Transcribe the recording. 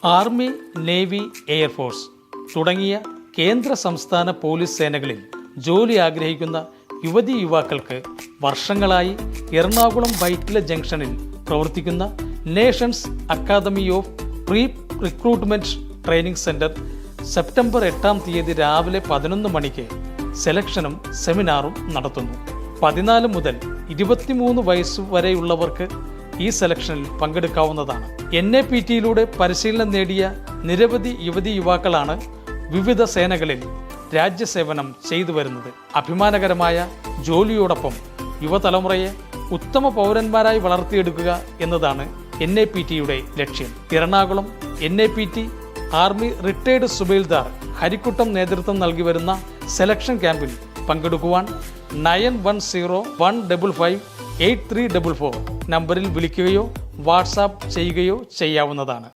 Army, navy, air force തുടങ്ങിയ കേന്ദ്ര സംസ്ഥാന പോലീസ് സേനകളിൽ ജോലി ആഗ്രഹിക്കുന്ന യുവതീ യുവാക്കൾക്ക് വർഷങ്ങളായി എറണാകുളം വൈറ്റില ജംഗ്ഷനിൽ പ്രവർത്തിക്കുന്ന Nations Academy of Pre Recruitment Training Centre September 8-ാം തീയതി രാവിലെ 11 മണിക്ക് സെലക്ഷനും സെമിനാറും നടത്തുന്നു. 14 മുതൽ 23 വയസ്സ് വരെയുള്ളവർക്ക് ഈ സെലക്ഷനിൽ പങ്കെടുക്കാവുന്നതാണ്. NAPT-യിലൂടെ പരിശീലനം നേടിയ നിരവധി യുവതീ യുവാക്കളാണ് വിവിധ സേനകളിൽ രാജ്യസേവനം ചെയ്തു വരുന്നത്. അഭിമാനകരമായ ജോലിയോടൊപ്പം യുവതലമുറയെ ഉത്തമ പൗരന്മാരായി വളർത്തിയെടുക്കുക എന്നതാണ് NAPT-യുടെ ലക്ഷ്യം. എറണാകുളം NAPT ആർമി റിട്ടയർഡ് സുബേൽദാർ ഹരിക്കുട്ടം നേതൃത്വം നൽകി വരുന്ന സെലക്ഷൻ ക്യാമ്പിൽ പങ്കെടുക്കുവാൻ 9101558344 നമ്പറിൽ വിളിക്കുകയോ വാട്സാപ്പ് ചെയ്യുകയോ ചെയ്യാവുന്നതാണ്.